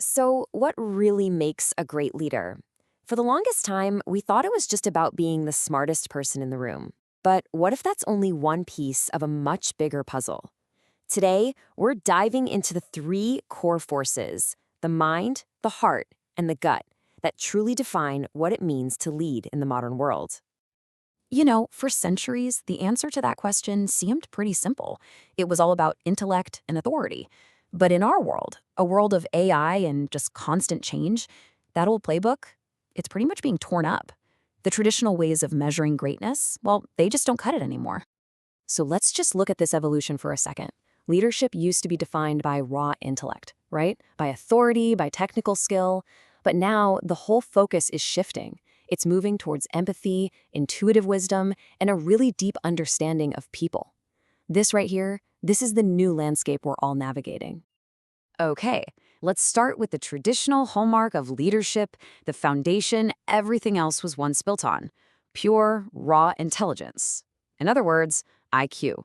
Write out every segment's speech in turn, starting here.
So, what really makes a great leader? For the longest time, we thought it was just about being the smartest person in the room. But what if that's only one piece of a much bigger puzzle? Today, we're diving into the three core forces: the mind, the heart, and the gut that truly define what it means to lead in the modern world. For centuries, the answer to that question seemed pretty simple. It was all about intellect and authority. But in our world, a world of AI and just constant change, that old playbook, it's pretty much being torn up. The traditional ways of measuring greatness, well, they just don't cut it anymore. So let's just look at this evolution for a second. Leadership used to be defined by raw intellect, right? By authority, by technical skill. But now the whole focus is shifting. It's moving towards empathy, intuitive wisdom, and a really deep understanding of people. This right here, this is the new landscape we're all navigating. Okay, let's start with the traditional hallmark of leadership, the foundation everything else was once built on: pure, raw intelligence. In other words, IQ.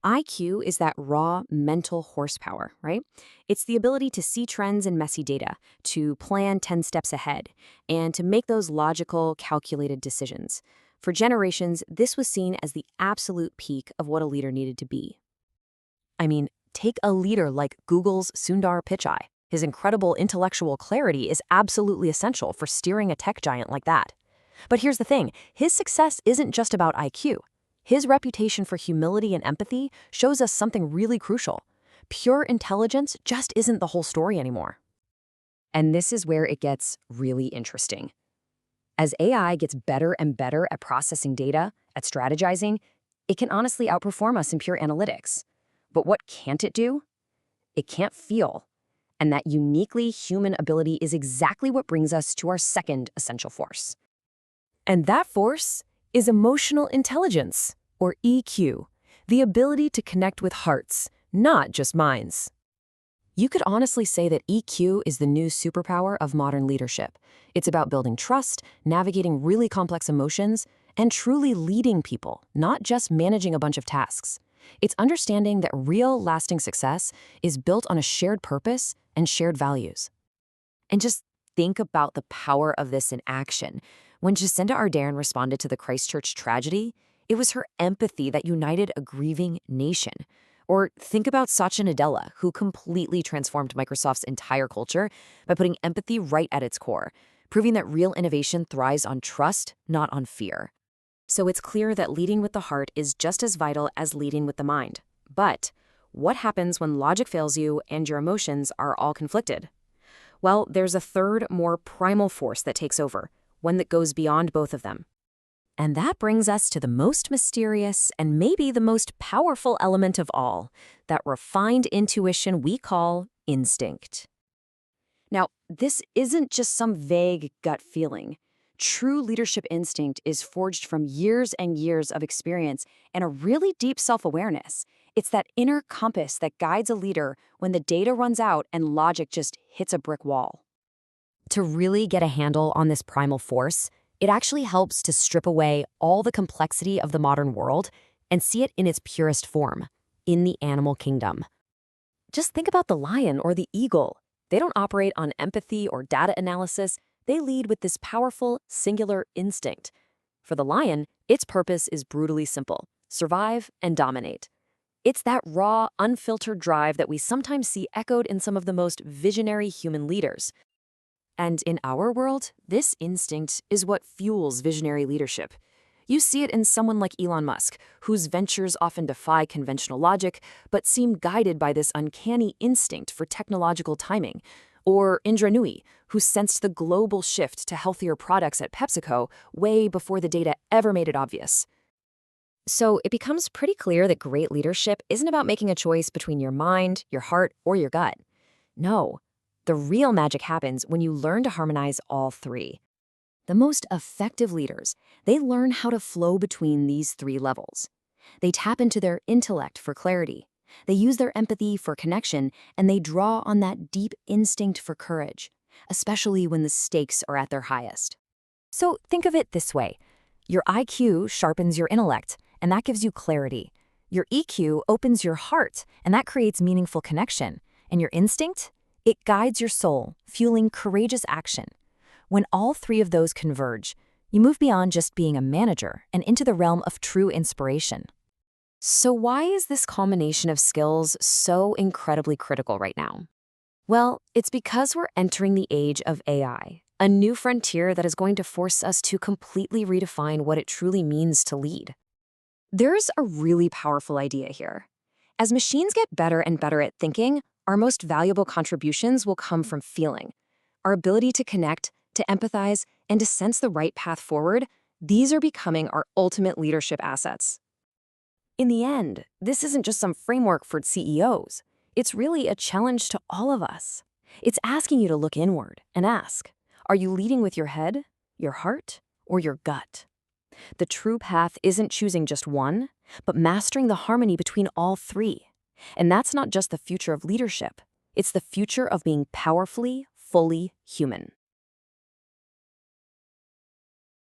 IQ is that raw mental horsepower, right? It's the ability to see trends in messy data, to plan 10 steps ahead, and to make those logical, calculated decisions. For generations, this was seen as the absolute peak of what a leader needed to be. I mean, take a leader like Google's Sundar Pichai. His incredible intellectual clarity is absolutely essential for steering a tech giant like that. But here's the thing, his success isn't just about IQ. His reputation for humility and empathy shows us something really crucial. Pure intelligence just isn't the whole story anymore. And this is where it gets really interesting. As AI gets better and better at processing data, at strategizing, it can honestly outperform us in pure analytics. But what can't it do? It can't feel. And that uniquely human ability is exactly what brings us to our second essential force. And that force is emotional intelligence, or EQ, the ability to connect with hearts, not just minds. You could honestly say that EQ is the new superpower of modern leadership. It's about building trust, navigating really complex emotions, and truly leading people, not just managing a bunch of tasks. It's understanding that real, lasting success is built on a shared purpose and shared values. And just think about the power of this in action. When Jacinda Ardern responded to the Christchurch tragedy, it was her empathy that united a grieving nation. Or think about Satya Nadella, who completely transformed Microsoft's entire culture by putting empathy right at its core, proving that real innovation thrives on trust, not on fear. So it's clear that leading with the heart is just as vital as leading with the mind. But what happens when logic fails you and your emotions are all conflicted? Well, there's a third, more primal force that takes over, one that goes beyond both of them. And that brings us to the most mysterious and maybe the most powerful element of all, that refined intuition we call instinct. Now, this isn't just some vague gut feeling. True leadership instinct is forged from years and years of experience and a really deep self-awareness. It's that inner compass that guides a leader when the data runs out and logic just hits a brick wall. To really get a handle on this primal force, it actually helps to strip away all the complexity of the modern world and see it in its purest form, in the animal kingdom. Just think about the lion or the eagle. They don't operate on empathy or data analysis. They lead with this powerful, singular instinct. For the lion, its purpose is brutally simple: survive and dominate. It's that raw, unfiltered drive that we sometimes see echoed in some of the most visionary human leaders. And in our world, this instinct is what fuels visionary leadership. You see it in someone like Elon Musk, whose ventures often defy conventional logic, but seem guided by this uncanny instinct for technological timing. Or Indra Nooyi, who sensed the global shift to healthier products at PepsiCo way before the data ever made it obvious. So it becomes pretty clear that great leadership isn't about making a choice between your mind, your heart, or your gut. No. The real magic happens when you learn to harmonize all three. The most effective leaders, they learn how to flow between these three levels. They tap into their intellect for clarity. They use their empathy for connection, and they draw on that deep instinct for courage, especially when the stakes are at their highest. So think of it this way. Your IQ sharpens your intellect, and that gives you clarity. Your EQ opens your heart, and that creates meaningful connection. And your instinct? It guides your soul, fueling courageous action. When all three of those converge, you move beyond just being a manager and into the realm of true inspiration. So why is this combination of skills so incredibly critical right now? Well, it's because we're entering the age of AI, a new frontier that is going to force us to completely redefine what it truly means to lead. There's a really powerful idea here. As machines get better and better at thinking, our most valuable contributions will come from feeling. Our ability to connect, to empathize, and to sense the right path forward, these are becoming our ultimate leadership assets. In the end, this isn't just some framework for CEOs. It's really a challenge to all of us. It's asking you to look inward and ask, are you leading with your head, your heart, or your gut? The true path isn't choosing just one, but mastering the harmony between all three. And that's not just the future of leadership. It's the future of being powerfully, fully human.